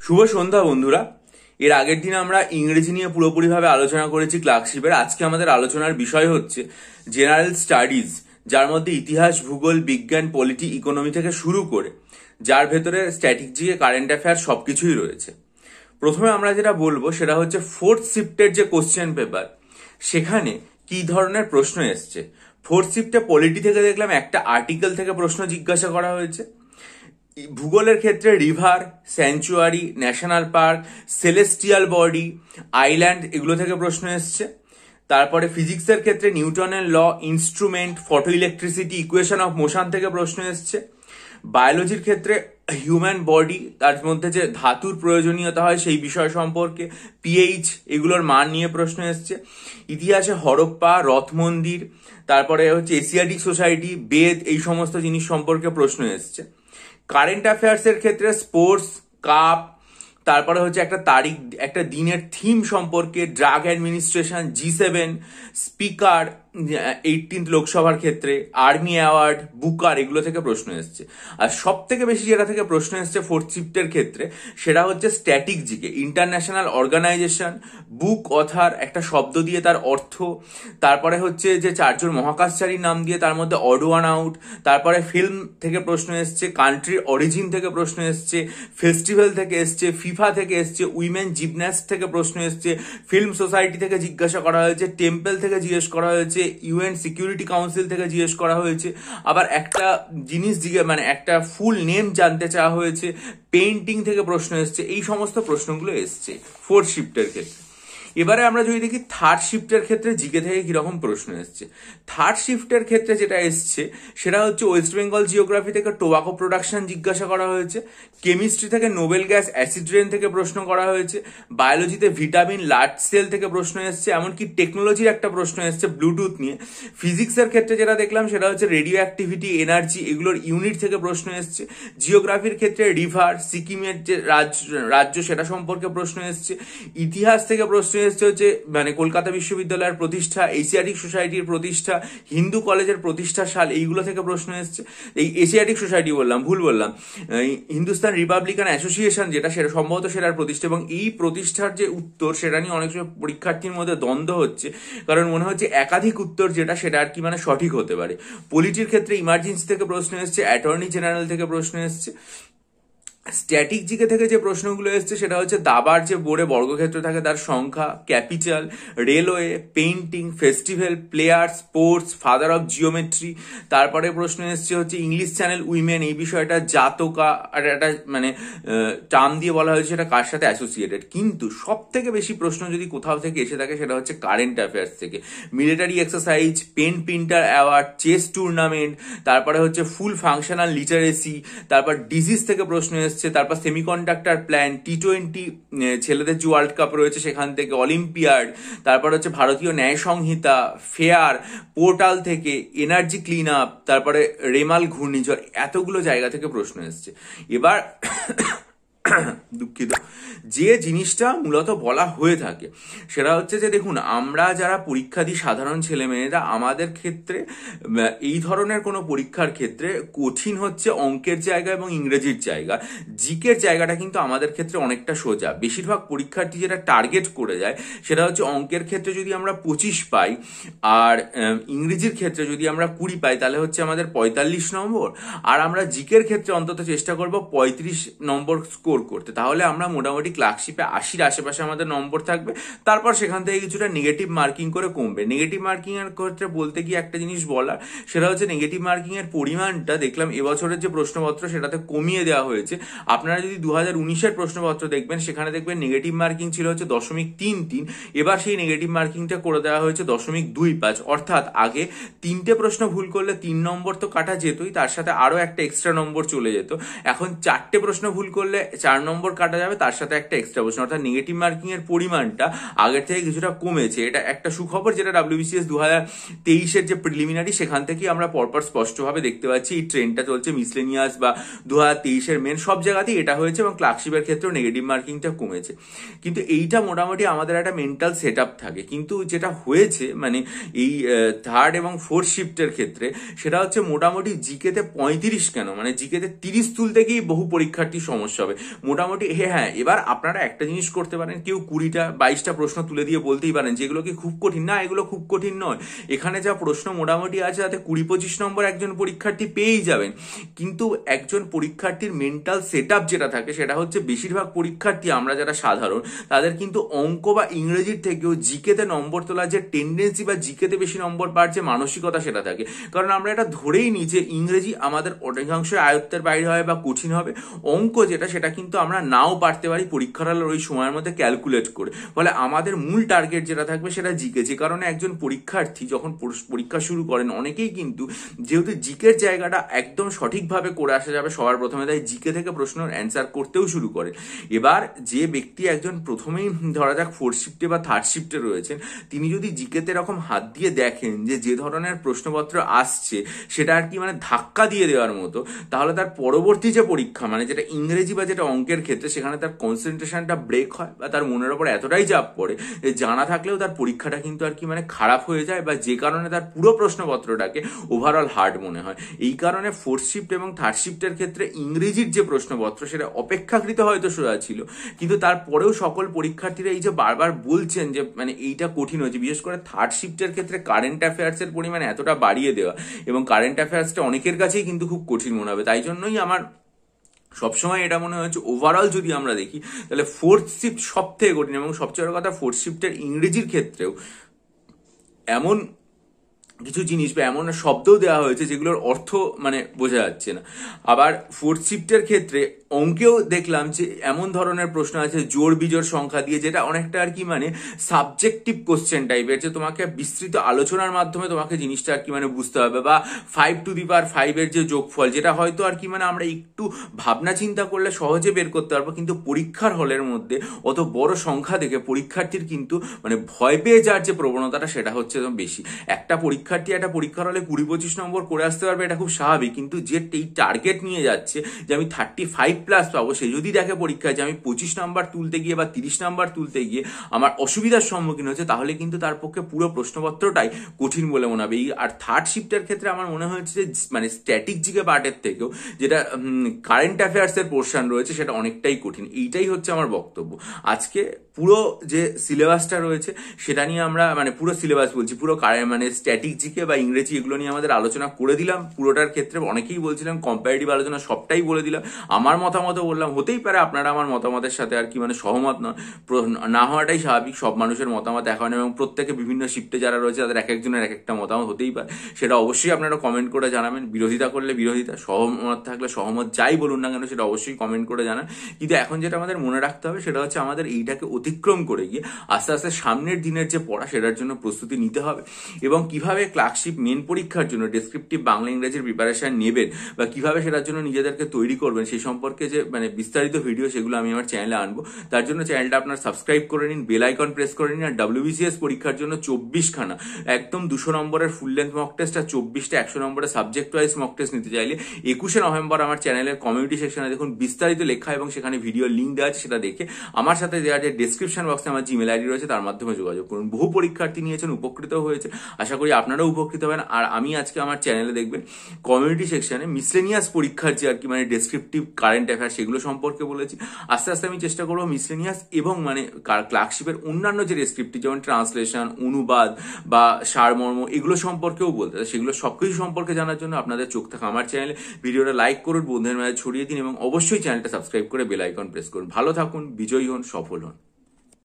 শুভ সন্ধ্যা বন্ধুরা। এর আগের দিন আমরা ইংরেজি নিয়ে পুরোপুরিভাবে আলোচনা করেছি ক্লার্কশিপের। আজকে আমাদের আলোচনার বিষয় হচ্ছে জেনারেল স্টাডিজ, যার মধ্যে ইতিহাস, ভূগোল, বিজ্ঞান, পলিটি, ইকোনমি থেকে শুরু করে যার ভেতরে স্ট্র্যাটেজি, কারেন্ট অ্যাফেয়ার সবকিছুই রয়েছে। প্রথমে আমরা যেটা বলবো সেটা হচ্ছে ফোর্থ শিফটের যে কোশ্চেন পেপার, সেখানে কি ধরনের প্রশ্ন এসছে। ফোর্থ শিফটে পলিটি থেকে দেখলাম একটা আর্টিকেল থেকে প্রশ্ন জিজ্ঞাসা করা হয়েছে। ভূগোলের ক্ষেত্রে river, sanctuary, national park, celestial body, island, এগুলো থেকে প্রশ্ন এসছে। তারপরে ফিজিক্সের ক্ষেত্রে নিউটনের law, instrument, photo electricity, equation of motion থেকে প্রশ্ন এসছে। বায়োলজির ক্ষেত্রে হিউম্যান বডি, তার মধ্যে যে ধাতুর প্রয়োজনীয়তা হয় সেই বিষয় সম্পর্কে, পিএইচ, এগুলোর মান নিয়ে প্রশ্ন এসছে। ইতিহাসে হরপ্পা, রথ মন্দির, তারপরে হচ্ছে এশিয়াটিক সোসাইটি, বেদ, এই সমস্ত জিনিস সম্পর্কে প্রশ্ন এসছে। কারেন্ট অ্যাফেয়ার্স এর ক্ষেত্রে স্পোর্টস, কাপ, তারপরে হচ্ছে একটা তারিখ, একটা দিনের থিম সম্পর্কে, drug administration, G7, speaker 18th লোকসভার ক্ষেত্রে, আর্মি অ্যাওয়ার্ড, বুকার, এগুলো থেকে প্রশ্ন এসছে। আর সব থেকে বেশি যেটা থেকে প্রশ্ন এসছে ফোর্থ শিফটের ক্ষেত্রে, সেটা হচ্ছে স্ট্যাটিক জিকে, ইন্টারন্যাশনাল অর্গানাইজেশন, বুক, অথার, একটা শব্দ দিয়ে তার অর্থ, তারপরে হচ্ছে যে চারজন মহাকাশচারীর নাম দিয়ে তার মধ্যে অড ওয়ান আউট, তারপরে ফিল্ম থেকে প্রশ্ন এসছে, কান্ট্রির অরিজিন থেকে প্রশ্ন এসছে, ফেস্টিভ্যাল থেকে এসছে, ফিফা থেকে এসছে, উইমেন জিমন্যাস্ট থেকে প্রশ্ন এসছে, ফিল্ম সোসাইটি থেকে জিজ্ঞাসা করা হয়েছে, টেম্পল থেকে জিজ্ঞেস করা হয়েছে, ইউএন সিকিউরিটি কাউন্সিল থেকে জিজ্ঞেস করা হয়েছে। আবার একটা জিনিস মানে একটা ফুল নেম জানতে চাওয়া হয়েছে, পেইন্টিং থেকে প্রশ্ন এসছে। এই সমস্ত প্রশ্নগুলো এসছে ফোর্থ শিফটের ক্ষেত্রে। এবারে আমরা যদি দেখি থার্ড শিফটের ক্ষেত্রে জিকে থেকে কিরকম প্রশ্ন এসছে। থার্ড শিফটের ক্ষেত্রে যেটা এসছে সেটা হচ্ছে ওয়েস্ট বেঙ্গল জিওগ্রাফি থেকে টোবাকো প্রোডাকশন জিজ্ঞাসা করা হয়েছে, কেমিস্ট্রি থেকে নোবেল গ্যাস অ্যাসিড রেন থেকে প্রশ্ন করা হয়েছে, বায়োলজিতে ভিটামিন, লার্জ সেল থেকে প্রশ্ন এসছে, এমনকি টেকনোলজির একটা প্রশ্ন এসছে ব্লুটুথ নিয়ে। ফিজিক্সের ক্ষেত্রে যেটা দেখলাম সেটা হচ্ছে রেডিও অ্যাক্টিভিটি, এনার্জি, এগুলোর ইউনিট থেকে প্রশ্ন এসছে। জিওগ্রাফির ক্ষেত্রে রিভার, সিকিমের যে রাজ্য সেটা সম্পর্কে প্রশ্ন এসছে। ইতিহাস থেকে প্রশ্ন এসছে হচ্ছে মানে কলকাতা বিশ্ববিদ্যালয়ের প্রতিষ্ঠা, এশিয়াটিক সোসাইটির প্রতিষ্ঠা, হিন্দু কলেজের প্রতিষ্ঠা সাল, এইগুলো থেকে প্রশ্ন এসছে। এই এশিয়াটিক সোসাইটি বললাম, ভুল বললাম, হিন্দুস্তান রিপাবলিকান অ্যাসোসিয়েশন যেটা, সেটা সম্ভবত সেটার প্রতিষ্ঠা। এবং এই প্রতিষ্ঠার যে উত্তর সেটা নিয়ে অনেক সময় পরীক্ষার্থীর মধ্যে দ্বন্দ্ব হচ্ছে, কারণ মনে হচ্ছে একাধিক উত্তর যেটা সেটা আর কি মানে সঠিক হতে পারে। পলিটির ক্ষেত্রে ইমার্জেন্সি থেকে প্রশ্ন এসছে, অ্যাটর্নি জেনারেল থেকে প্রশ্ন এসছে। স্ট্যাটিক জিকে থেকে যে প্রশ্নগুলো এসছে সেটা হচ্ছে দাবার যে বোর্ডে বর্গক্ষেত্র থাকে তার সংখ্যা, capital, railway, painting, festival, player, sports, father of geometry. তারপরে প্রশ্ন এসছে হচ্ছে ইংলিশ চ্যানেল উইমেন, এই বিষয়টা জাতকা আর একটা মানে টার্ম দিয়ে বলা হয়েছে সেটা কার সাথে অ্যাসোসিয়েটেড। কিন্তু সব থেকে বেশি প্রশ্ন যদি কোথাও থেকে এসে থাকে সেটা হচ্ছে কারেন্ট অ্যাফেয়ার্স থেকে। Military exercise, pen printer award, chess tournament, তারপরে হচ্ছে ফুল ফাংশনাল লিটারেসি, তারপর ডিজিজ থেকে প্রশ্ন এসছে, তারপর সেমিকন্ডাক্টর প্ল্যান, T20 ছেলেদের যে ওয়ার্ল্ড কাপ রয়েছে সেখান থেকে, অলিম্পিয়াড, তারপর হচ্ছে ভারতীয় ন্যায় সংহিতা, ফেয়ার, পোর্টাল থেকে, এনার্জি ক্লিন আপ, তারপরে রেমাল ঘূর্ণিঝড়, এতগুলো জায়গা থেকে প্রশ্ন এসছে। এবার দুঃখিত, যে জিনিসটা মূলত বলা হয়ে থাকে সেটা হচ্ছে যে দেখুন, আমরা যারা পরীক্ষা দিই সাধারণ ছেলেমেয়েরা, আমাদের ক্ষেত্রে এই ধরনের কোনো পরীক্ষার ক্ষেত্রে কঠিন হচ্ছে অঙ্কের জায়গা এবং ইংরেজির জায়গা। জিকের জায়গাটা কিন্তু আমাদের ক্ষেত্রে অনেকটা সোজা। বেশিরভাগ পরীক্ষার্থী যেটা টার্গেট করে যায় সেটা হচ্ছে অঙ্কের ক্ষেত্রে যদি আমরা 25 পাই আর ইংরেজির ক্ষেত্রে যদি আমরা 20 পাই তাহলে হচ্ছে আমাদের 45 নম্বর, আর আমরা জিকের ক্ষেত্রে অন্তত চেষ্টা করব 35 নম্বর স্কোর করতে। তাহলে আমরা মোটামুটি ক্লার্কশিপে 80-র আশেপাশে আমাদের নম্বর থাকবে। তারপর সেখান থেকে কিছুটা নেগেটিভ মার্কিং করে কমবে। নেগেটিভ মার্কিং এর ক্ষেত্রে বলতে গিয়ে একটা জিনিস বলার, সেটা হচ্ছে নেগেটিভ মার্কিং এর পরিমাণটা দেখলাম এবছরের যে প্রশ্নপত্র সেটাতে কমিয়ে দেওয়া হয়েছে। আপনারা যদি 2019-এর প্রশ্নপত্র দেখবেন সেখানে দেখবেন নেগেটিভ মার্কিং ছিল হচ্ছে 0.33, এবার সেই নেগেটিভ মার্কিংটা করে দেওয়া হয়েছে 0.25। অর্থাৎ আগে 3টে প্রশ্ন ভুল করলে 3 নম্বর তো কাটা যেতই, তার সাথে আরো একটা এক্সট্রা নম্বর চলে যেত। এখন 4টে প্রশ্ন ভুল করলে 4 নম্বর কাটা যাবে, তার সাথে একটা এক্সট্রা প্রশ্ন। অর্থাৎ নেগেটিভ মার্কিং এর পরিমাণটা আগের থেকে কিছুটা কমেছে। এটা একটা সুখবর, যেটা WBCS 2023-এর যে প্রিলিমিনারি সেখান থেকেই আমরা পরপর স্পষ্টভাবে দেখতে পাচ্ছি এই ট্রেন্ডটা চলছে। মিসলেনিয়াস বা 2023-এর মেন সব জায়গাতেই এটা হয়েছে এবং ক্লার্কশিপের ক্ষেত্রেও নেগেটিভ মার্কিংটা কমেছে। কিন্তু এইটা মোটামুটি আমাদের একটা মেন্টাল সেট আপ থাকে। কিন্তু যেটা হয়েছে মানে এই থার্ড এবং ফোর্থ শিফটের ক্ষেত্রে সেটা হচ্ছে মোটামুটি জিকেতে 35 কেন, মানে জিকেতে 30 তুলতে গিয়েই বহু পরীক্ষার্থীর সমস্যা হবে। মোটামুটি হ্যাঁ, এবার আপনারা একটা জিনিস করতে পারেন, কেউ 20টা 22টা প্রশ্ন তুলে দিয়ে বলতেই পারেন যেগুলো কি খুব কঠিন, না এগুলো খুব কঠিন নয়। এখানে যা প্রশ্ন মোটামুটি আছে তাতে 20-25 নম্বর একজন পরীক্ষার্থী পেয়েই যাবেন। কিন্তু একজন পরীক্ষার্থীর মেন্টাল সেট আপ যেটা থাকে সেটা হচ্ছে, বেশিরভাগ পরীক্ষার্থী আমরা যারা সাধারণ তাদের কিন্তু অঙ্ক বা ইংরেজির থেকেও জিকেতে নম্বর তোলার যে টেন্ডেন্সি বা জিকেতে বেশি নম্বর পাওয়ার যে মানসিকতা সেটা থাকে। কারণ আমরা এটা ধরেই নিই যে ইংরেজি আমাদের অধিকাংশ আয়ত্তের বাইরে হয় বা কঠিন হবে, অঙ্ক যেটা সেটা কিন্তু আমরা নাও পারতে পারি পরীক্ষার হলের ওই সময়ের মধ্যে ক্যালকুলেট করে। ফলে আমাদের মূল টার্গেট যেটা থাকবে সেটা জিকে। যে কারণে একজন পরীক্ষার্থী যখন পরীক্ষা শুরু করেন, অনেকেই কিন্তু যেহেতু জিকের জায়গাটা একদম সঠিকভাবে করে আসা যাবে সবার প্রথমে, তাই জিকে থেকে প্রশ্নের অ্যান্সার করতেও শুরু করেন। এবার যে ব্যক্তি একজন প্রথমেই ধরা যাক 4th শিফটে বা 3rd শিফটে রয়েছেন, তিনি যদি জিকেতে এরকম হাত দিয়ে দেখেন যে ধরনের প্রশ্নপত্র আসছে সেটা আর কি মানে ধাক্কা দিয়ে দেওয়ার মতো, তাহলে তার পরবর্তী যে পরীক্ষা মানে যেটা ইংরেজি বা যেটা অঙ্কের ক্ষেত্রে, সেখানে তার কনসেন্ট্রেশনটা ব্রেক হয় বা তার মনের ওপর এতটাই চাপ পড়ে যে জানা থাকলেও তার পরীক্ষাটা কিন্তু আর কি মানে খারাপ হয়ে যায়, বা যে কারণে তার পুরো প্রশ্নপত্রটাকে ওভারঅল হার্ড মনে হয়। এই কারণে 4th শিফট এবং 3rd শিফটের ক্ষেত্রে ইংরেজির যে প্রশ্নপত্র সেটা অপেক্ষাকৃত হয়তো সোজা ছিল, কিন্তু তারপরেও সকল পরীক্ষার্থীরা এই যে বারবার বলছেন যে মানে এইটা কঠিন হয়েছে, বিশেষ করে 3rd শিফটের ক্ষেত্রে কারেন্ট অ্যাফেয়ার্সের পরিমাণ এতটা বাড়িয়ে দেওয়া, এবং কারেন্ট অ্যাফেয়ার্সটা অনেকের কাছেই কিন্তু খুব কঠিন মনে হবে। তাই জন্যই আমার সবসময় এটা মনে হচ্ছে ওভারঅল যদি আমরা দেখি তাহলে 4th শিফট সব থেকে কঠিন। এবং সবচেয়ে বড় কথা, 4th শিফটের ইংরেজির ক্ষেত্রেও এমন কিছু জিনিস বা এমন শব্দও দেওয়া হয়েছে যেগুলোর অর্থ মানে বোঝা যাচ্ছে না। আবার 4th শিফটের ক্ষেত্রে অঙ্কেও দেখলাম যে এমন ধরনের প্রশ্ন আছে জোড় বিজোড় সংখ্যা দিয়ে, যেটা অনেকটা আর কি মানে সাবজেক্টিভ কোশ্চেন টাইপের, যে তোমাকে বিস্তৃত আলোচনার মাধ্যমে তোমাকে জিনিসটা আর কি মানে বুঝতে হবে। বা 5 টু দি পাওয়ার 5 এর যে যোগফল, যেটা হয়তো আর কি মানে আমরা একটু ভাবনা চিন্তা করলে সহজে বের করতে পারবো, কিন্তু পরীক্ষার হলের মধ্যে অত বড় সংখ্যা দেখে পরীক্ষার্থীর কিন্তু মানে ভয় পেয়ে যাওয়ার যে প্রবণতাটা সেটা হচ্ছে বেশি। একটা পরীক্ষার্থী একটা পরীক্ষার হলে 20-25 নম্বর করে আসতে পারবে, এটা খুব স্বাভাবিক, কিন্তু যে এই টার্গেট নিয়ে যাচ্ছে যে আমি 35+ পাবো, সে যদি দেখে পরীক্ষায় যে আমি 25 নাম্বার তুলতে গিয়ে বা 30 নাম্বার তুলতে গিয়ে আমার অসুবিধার সম্মুখীন হচ্ছে, তাহলে কিন্তু তার পক্ষে পুরো প্রশ্নপত্রটাই কঠিন বলে মনে হবে। আর 3rd শিফটের ক্ষেত্রে আমার মনে হচ্ছে যে মানে স্ট্যাটিক জিকে পার্টের থেকেও যেটা কারেন্ট অ্যাফেয়ার্স এর পোর্শন রয়েছে সেটা অনেকটাই কঠিন। এইটাই হচ্ছে আমার বক্তব্য। আজকে পুরো যে সিলেবাসটা রয়েছে সেটা নিয়ে আমরা মানে পুরো সিলেবাস বলছি, পুরো মানে স্ট্যাটিক জিকে বা ইংরেজি এগুলো নিয়ে আমাদের আলোচনা করে দিলাম। পুরোটার ক্ষেত্রে অনেকেই বলছিলাম কম্পারেটিভ আলোচনা, সবটাই বলে দিলাম। আমার মতামত বললাম, হতেই পারে আপনারা আমার মতামতের সাথে আর কি মানে সহমত না হওয়াটাই স্বাভাবিক, সব মানুষের মতামত এক হয় না, এবং প্রত্যেকে বিভিন্ন শিফটে যারা রয়েছে তাদের এক একজনের এক একটা মতামত হতেই পারে। সেটা অবশ্যই আপনারা কমেন্ট করে জানাবেন, বিরোধিতা করলে বিরোধিতা, সহমত থাকলে সহমত, যাই বলুন না কেন সেটা অবশ্যই কমেন্ট করে জানান। কিন্তু এখন যেটা আমাদের মনে রাখতে হবে সেটা হচ্ছে আমাদের এইটাকে অতিক্রম করে গিয়ে আস্তে আস্তে সামনের দিনের যে পড়া সেটার জন্য প্রস্তুতি নিতে হবে, এবং কিভাবে ক্লার্কশিপ মেন পরীক্ষার জন্য ডেসক্রিপটিভ বাংলা ইংরেজির প্রিপারেশন নেবেন বা কিভাবে সেটার জন্য নিজেদেরকে তৈরি করবেন সেই সম্পর্কে যে মানে বিস্তারিত ভিডিও সেগুলো আমি আমার চ্যানেলে আনবো। তার জন্য চ্যানেলটা আপনার সাবস্ক্রাইব করে নিন, বেল আইকন প্রেস করে নিন। আর WBCS পরীক্ষার জন্য 24খানা একদম 200 নম্বরের ফুল লেন্থ মক টেস্ট আর 24টা 100 নম্বরের সাবজেক্ট ওয়াইজ মক টেস্ট নিতে চাইলে 21শে নভেম্বর আমার চ্যানেলের কমিউনিটি সেকশনে দেখুন বিস্তারিত লেখা, এবং সেখানে ভিডিও লিঙ্ক দেওয়া আছে, সেটা দেখে আমার সাথে দেওয়া যে ডেসক্রিপশন বক্সে আমার জিমেল আইডি রয়েছে তার মাধ্যমে যোগাযোগ করুন। বহু পরীক্ষার্থী নিয়েছেন, উপকৃত হয়েছে, আশা করি আপনারাও উপকৃত হবেন। আর আমি আজকে আমার চ্যানেলে দেখবেন কমিউনিটি সেকশনে মিসলেনিয়াস পরীক্ষার যে আর কি মানে ডেসক্রিপটিভ কারেন্ট অ্যাফেয়ার সেগুলো সম্পর্কে বলেছি। আস্তে আস্তে আমি চেষ্টা করবো মিসলেনিয়াস এবং মানে ক্লার্কশিপের অন্যান্য যে ডেসক্রিপটিভ যেমন ট্রান্সলেশন, অনুবাদ বা সারমর্ম এগুলো সম্পর্কেও বলতে, সেগুলো সবকিছু সম্পর্কে জানার জন্য আপনাদের চোখ থাকা আমার চ্যানেলে ভিডিওটা লাইক করুন, বন্ধুদের মাঝে ছড়িয়ে দিন, এবং অবশ্যই চ্যানেলটা সাবস্ক্রাইব করে বেল আইকন প্রেস করুন। ভালো থাকুন, বিজয়ী হন, সফল হন।